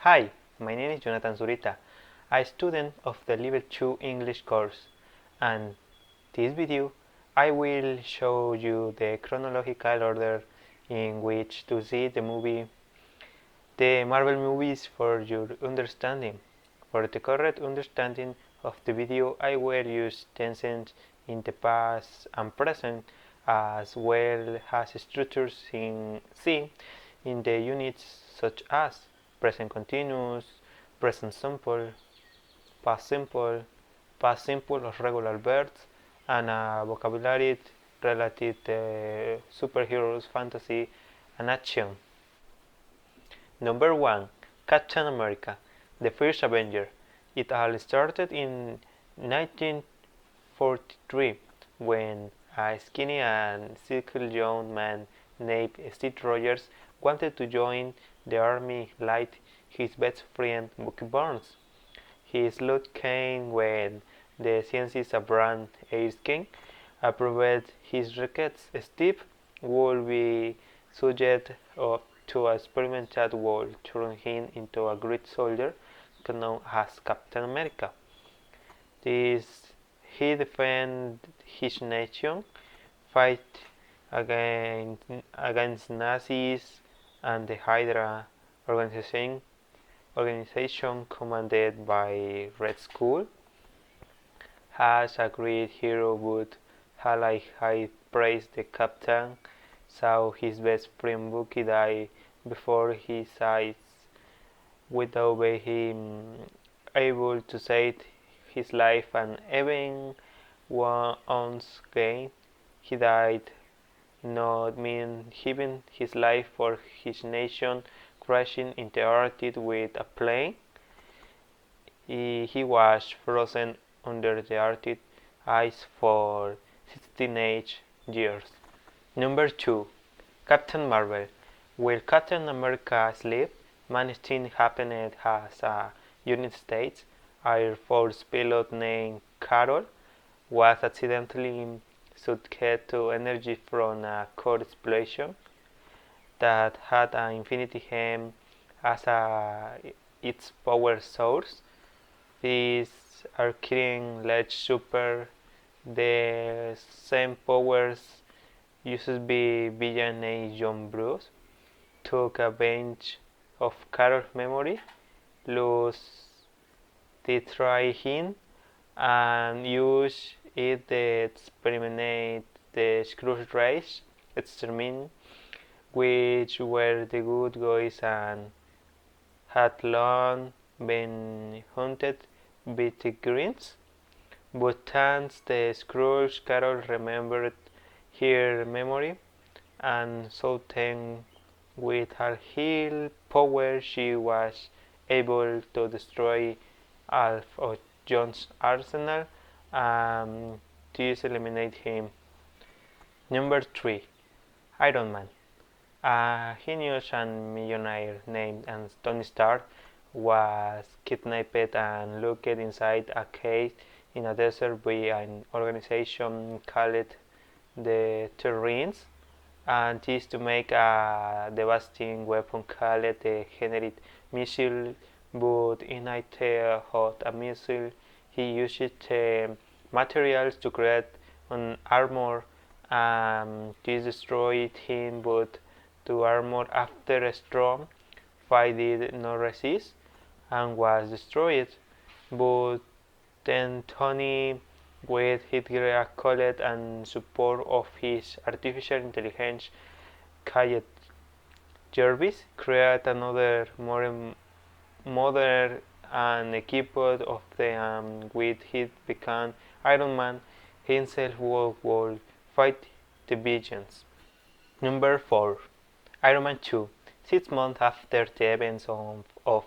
Hi, my name is Zurita, a student of the Level 2 English course, and this video I will show you the chronological order in which to see the Marvel movies for your understanding. For the correct understanding of the video, I will use tenses in the past and present as well as structures seen in the units such as present continuous, present simple, past simple of regular verbs, and a vocabulary related to superheroes, fantasy, and action. Number 1. Captain America, the first Avenger. It all started in 1943 when a skinny and sickly young man named Steve Rogers wanted to join the army like his best friend Bucky Barnes. His luck came when the scientist Abraham Erskine approved his request. Steve would be subject to a experiment that would turn him into a great soldier known as Captain America. He defended his nation, fight against Nazis and the Hydra organization commanded by Red Skull. As a great hero would high praise the captain, saw his best friend Bucky die before his eyes without being able to save his life, and even once again he died, not mean giving his life for his nation, crashing into the Arctic with a plane. He was frozen under the Arctic ice for 16 years. Number 2. Captain Marvel. While Captain America slept, managing happened as a United States Air Force pilot named Carol was accidentally subject to energy from a core explosion that had an infinity gem as its power source. These Arcane Ledge Super, the same powers used by villain John Bruce, took advantage of Carol's memory loss, destroyed him, and used it to exterminate the Screw race, which were the good guys and had long been hunted by the Greens. But thanks the Skrulls, Carol remembered her memory, and so then with her heal power she was able to destroy half of John's arsenal and thus eliminate him. Number 3. Iron Man. A genius and millionaire named Tony Stark was kidnapped and locked inside a cave in a desert by an organization called the Terrans, and this to make a devastating weapon called the generic missile. But in of a missile, he used materials to create an armor, and this destroyed him. But the armor, after a strong fight, did not resist and was destroyed. But then Tony, with his great college and support of his artificial intelligence called Jarvis, created another more modern and equipped of them with it became Iron Man himself would fight the villains. Number 4. Iron Man 2. 6 months after the events of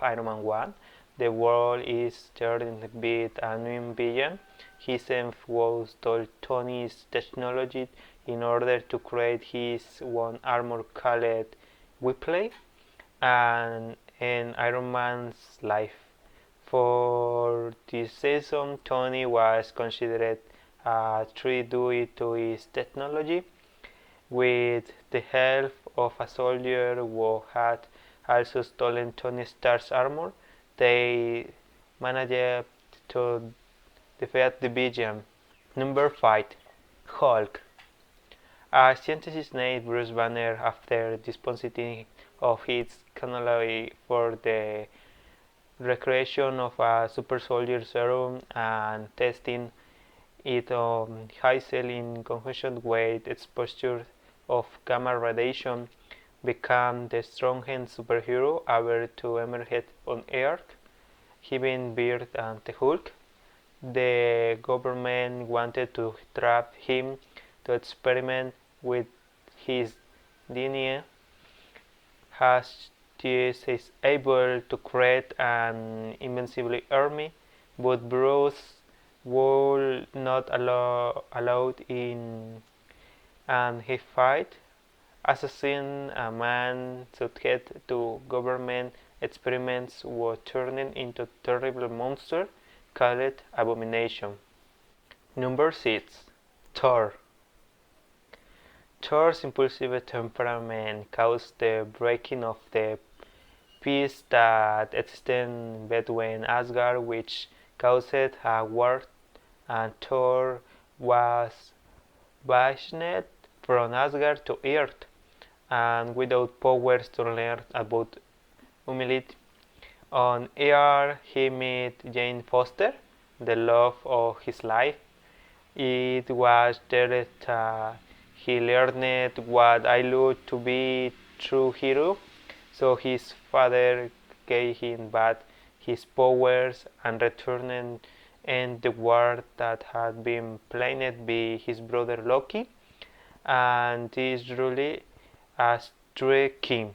Iron Man 1, the world is threatened with a new villain. His aim was to Tony's technology in order to create his own armor called Wepley and in Iron Man's life. For this season, Tony was considered a threat due to his technology. With the help of a soldier who had also stolen Tony Stark's armor, they managed to defeat the Vision. Number 5. Hulk. A scientist named Bruce Banner, after dispositing of his cannoli for the recreation of a super soldier serum and testing it on Hazel in conjunction with exposure of gamma radiation, became the strongest superhero ever to emerge on Earth, giving birth to Hulk. The government wanted to trap him to experiment with his DNA, as this is able to create an invincible army, but Bruce would not allow in, and he fight assassin a man subject to government experiments was turning into terrible monster called Abomination. Number 6. Thor. Thor's impulsive temperament caused the breaking of the peace that existed between Asgard, which caused a war, and Thor was banished from Asgard to Earth, and without powers to learn about humility. On Earth, he met Jane Foster, the love of his life. It was there that he learned what I loved to be true hero. So his father gave him back his powers and returned in the war that had been planned by his brother Loki, and this really as true king.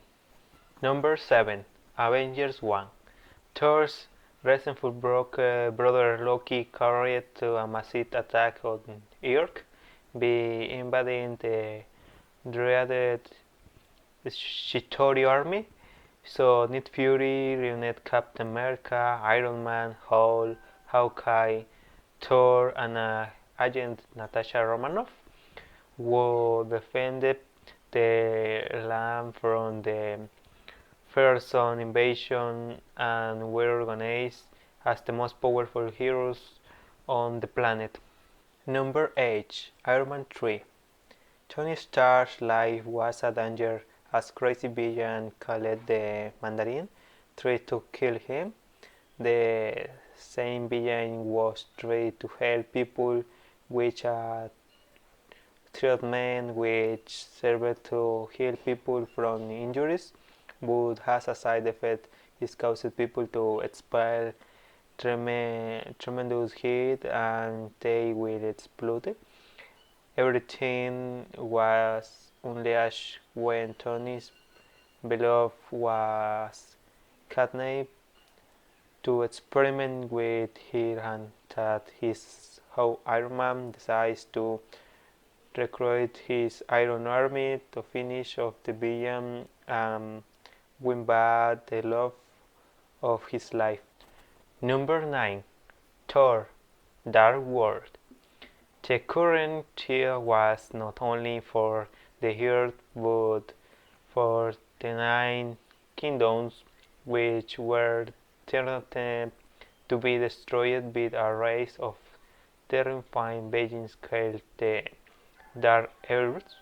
Number 7. Avengers 1. Thor's resentful brother Loki carried to a massive attack on Earth by invading the dreaded Chitauri army. So Nick Fury reunited Captain America, Iron Man, Hulk, Hawkeye, Thor, and agent Natasha Romanoff, who defended the land from the First Zone invasion and were recognized as the most powerful heroes on the planet. Number 8. Iron Man 3. Tony Stark's life was a danger as crazy villain called the Mandarin tried to kill him. The same villain was trying to help people with a treatment which served to heal people from injuries, but has a side effect. It causes people to expel tremendous heat and they will explode. Everything was unleashed when Tony's beloved was kidnapped to experiment with her, and that is how Iron Man decides to recruit his Iron Army to finish off the villain and win back the love of his life. Number 9. Thor, Dark World. The current tier was not only for the Earth but for the 9 kingdoms, which were threatened to be destroyed by a race of terrifying beings called the Dark Elves,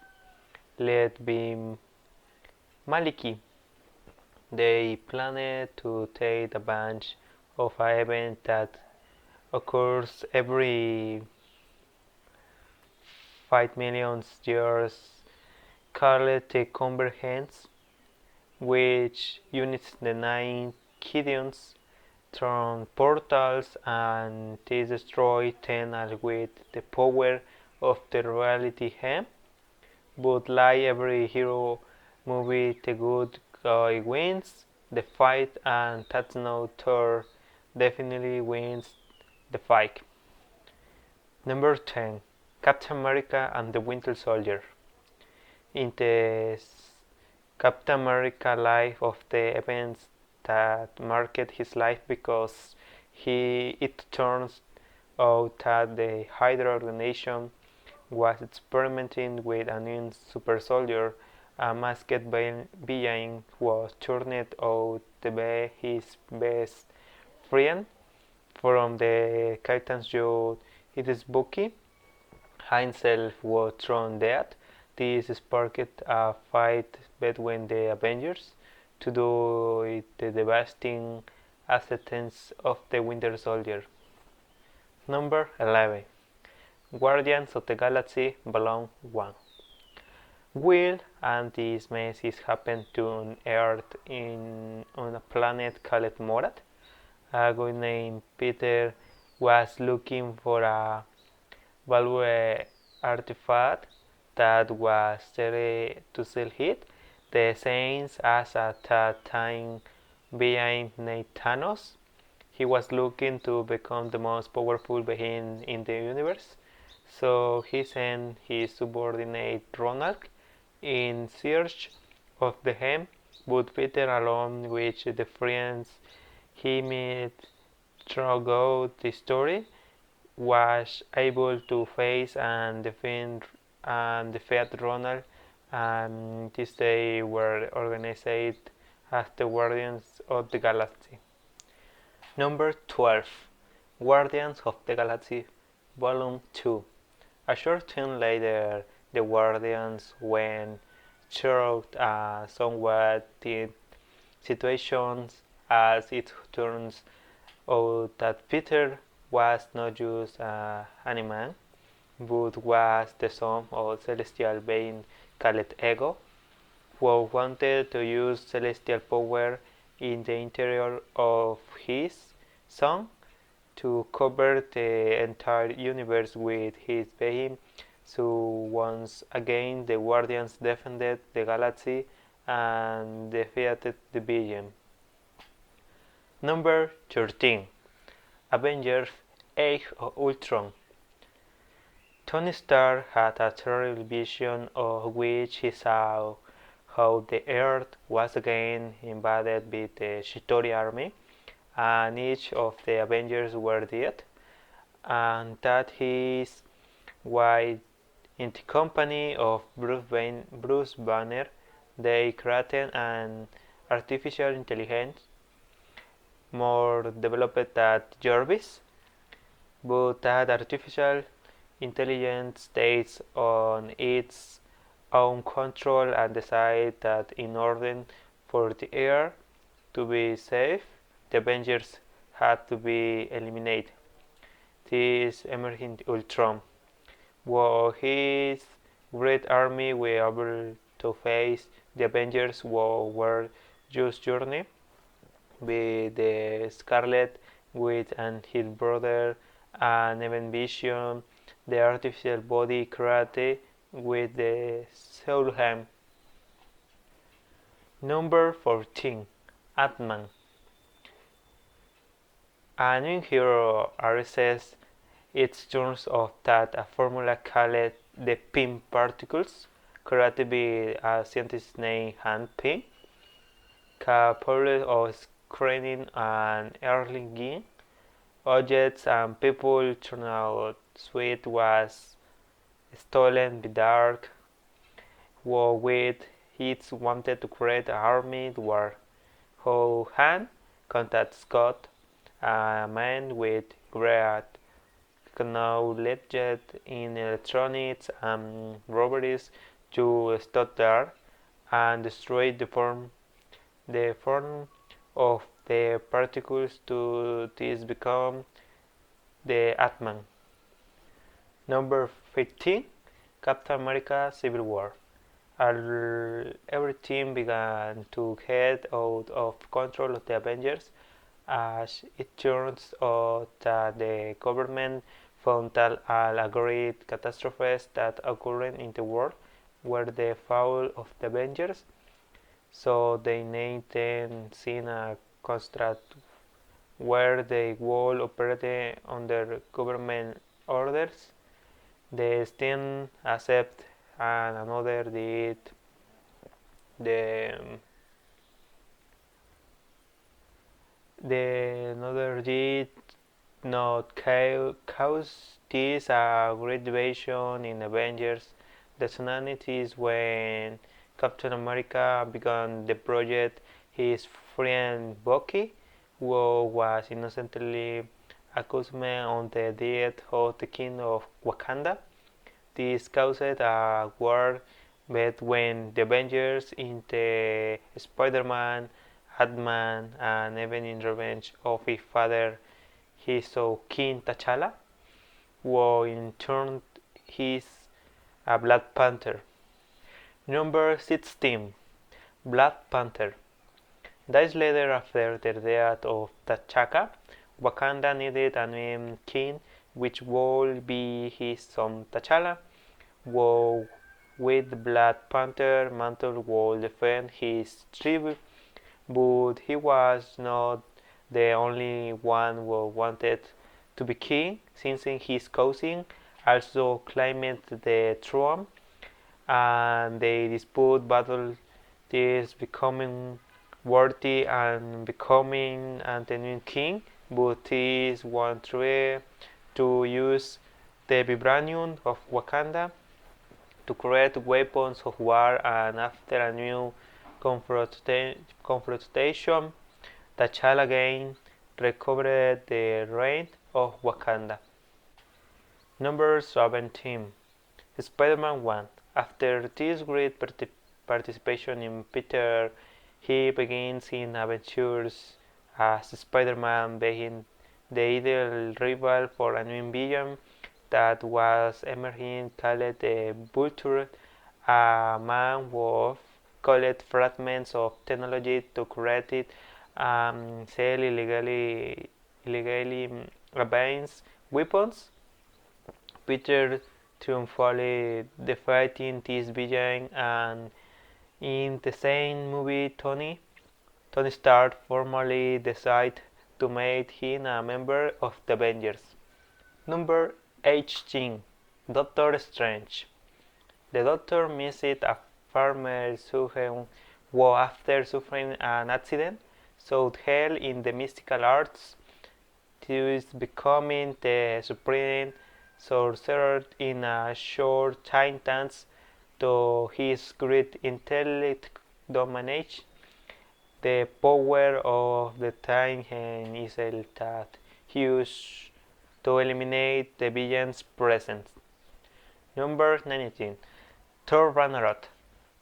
led by Maliki. They planned to take advantage of an event that occurs every 5 million years called the Convergence, which unites the 9 kingdoms through portals, and this destroys them with the power of the reality gem. But like every hero movie, the good guy wins the fight, and that's no Thor definitely wins the fight. Number 10. Captain America and the Winter Soldier. In the Captain America life of the events that marked his life, because it turns out that the Hydra organization was experimenting with a new super soldier, a masked villain was turned out to be his best friend from the Captain's yacht. It is Bucky himself was thrown dead. This sparked a fight between the Avengers to do the devastating acceptance of the Winter Soldier. Number 11. Guardians of the Galaxy Volume 1. Will and this mess is happened to Earth on a planet called Morat. A guy named Peter was looking for a valuable artifact that was ready to sell it. The Saints as at that time being Thanos. He was looking to become the most powerful being in the universe. So he sent his subordinate Ronald in search of the gem, but Peter, along with the friends he met throughout the story, was able to face and defeat Ronald, and this they were organized as the Guardians of the Galaxy. Number 12. Guardians of the Galaxy Volume 2. A short time later, the Guardians went through a somewhat tense situation as it turns out that Peter was not just an man, but was the son of celestial being called Ego, who wanted to use celestial power in the interior of his son to cover the entire universe with his being. So once again the Guardians defended the galaxy and defeated the villain. Number 13. Avengers Age of Ultron. Tony Stark had a terrible vision of which he saw how the Earth was again invaded by the Chitauri army, and each of the Avengers were dead, and that he is why, in the company of Bruce Banner, they created an artificial intelligence more developed than Jarvis, but that artificial intelligence stays on its own control and decides that in order for the Earth to be safe, the Avengers had to be eliminated. This emerging Ultron, while his great army were able to face the Avengers who were just journey with the Scarlet Witch and his brother, and even Vision, the artificial body created with the Soulham. Number 14. Ant-Man. A new hero arises its turns of that a formula called the Pym particles, created by a scientist named Hank Pym, capable of screening and early objects and people. Turnout Sweet was stolen by Dark, who with it wanted to create an army war. How Han contacts Scott, a man with great knowledge in electronics and robberies, to stop there and destroy the form of the particles to this become the Ant-Man. Number 15. Captain America Civil War. Everything began to head out of control of the Avengers, as it turns out that the government found a great catastrophes that occurred in the world were the fall of the Avengers. So they named them in a contract where they would operate under government orders. The Stein accept and another did the another did not cause this a great division in Avengers. The tsunami is when Captain America began the project, his friend Bucky, who was innocently accused on the death of the king of Wakanda. This caused a war between the Avengers into Spider-Man, Ant-Man, and even in revenge of his father, he saw King T'Challa, who in turn is a Black Panther. Number 16. Black Panther. Days later, after the death of T'Chaka, Wakanda needed a new king, which would be his son T'Challa, who with Black Panther mantle would defend his tribe, but he was not the only one who wanted to be king, since his cousin also claimed the throne, and they dispute battle this becoming worthy and becoming the new king, but this one tried to use the vibranium of Wakanda to create weapons of war, and after a new confrontation, T'Challa again recovered the reign of Wakanda. Number 17. Spider-Man 1. After this great participation in Peter, he begins in adventures as Spider-Man, being the ideal rival for a new villain that was emerging called the Vulture, a man who collect fragments of technology to create it and sell illegally advanced weapons. Peter triumphantly defeating this villain, and in the same movie Tony Stark formally decides to make him a member of the Avengers. Number 18. Doctor Strange. The Doctor meets a farmer surgeon who, after suffering an accident, sought help in the mystical arts, to becoming the supreme sorcerer in a short time, thanks to his great intellect dominates the power of the time and is that used to eliminate the villain's presence. Number 19. Thor Ragnarok.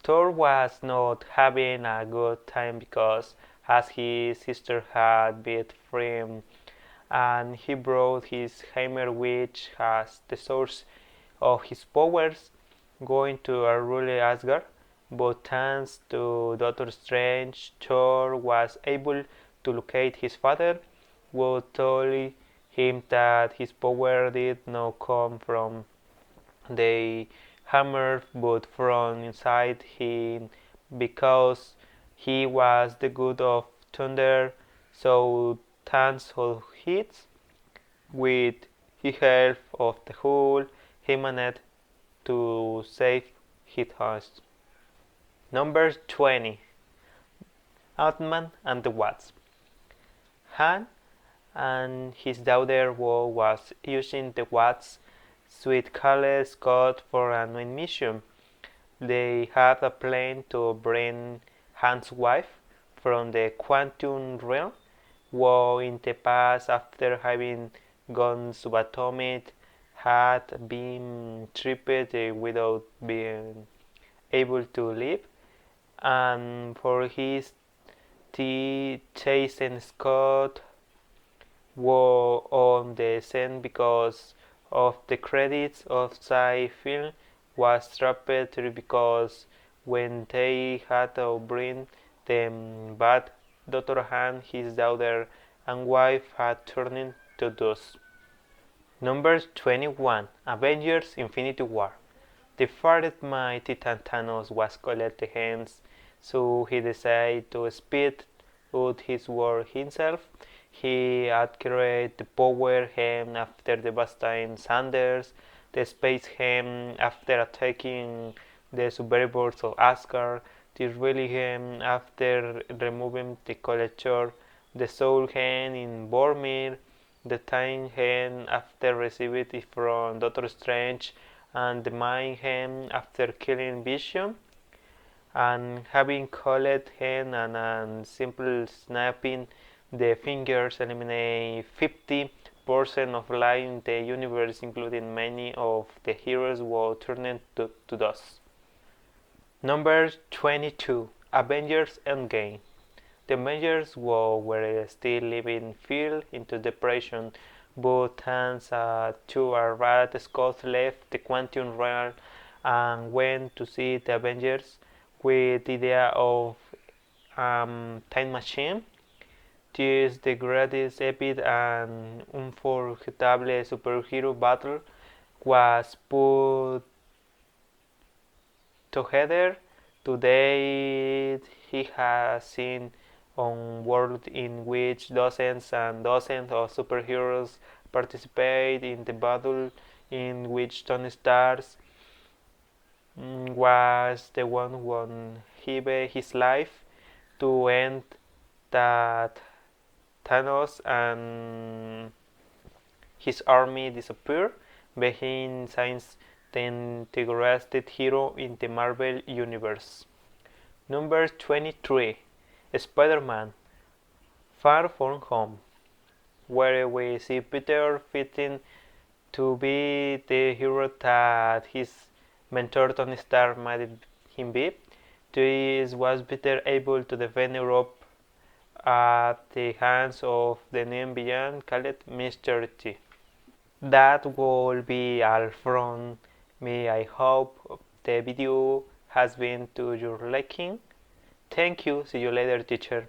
Thor was not having a good time because as his sister had beat him, and he brought his hammer, which has the source of his powers, going to a ruler Asgard. But thanks to Doctor Strange, Thor was able to locate his father, who told him that his power did not come from the hammer but from inside him, because he was the god of thunder. So thanks to it, with the help of the Hulk, he managed to save his house. Number 20. Ant-Man and the Wasp. Han and his daughter Wu was using the Wasp's sweet called Scott for a new mission. They had a plan to bring Han's wife from the quantum realm, who in the past, after having gone subatomic, had been tripped without being able to live, and for his tea chasing Scott were on the scene because of the credits of sci film was trapped because when they had to bring them back, Dr. Han, his daughter and wife had turned to dust. Number 21. Avengers Infinity War. The fated mighty Thanos was called the hands, so he decided to speed out his war himself. He acquired the power hem after devastating Sanders, the space hem after attacking the survivors of Asgard, the really hem after removing the collector, the soul hen in Bormir, the time hen after receiving it from Doctor Strange, and the mind hen after killing Vision. and having cold hand and simple snapping the fingers eliminate 50% of life in the universe, including many of the heroes who turned to dust. Number 22. Avengers Endgame. The Avengers were still living fell into depression, but thanks to a rat Scott left the quantum realm and went to see the Avengers with the idea of time machine. This the greatest epic and unforgettable superhero battle was put together. Today he has seen on world in which dozens and dozens of superheroes participate in the battle, in which Tony Stark was the one who gave his life to end that Thanos and his army disappear, being since then the greatest hero in the Marvel Universe. Number 23. Spider-Man Far From Home, where we see Peter fitting to be the hero that his mentor Tony Stark made him be. This was Peter able to defend Europe at the hands of the name villain called Mr. T. That will be all from me. I hope the video has been to your liking. Thank you. See you later, teacher.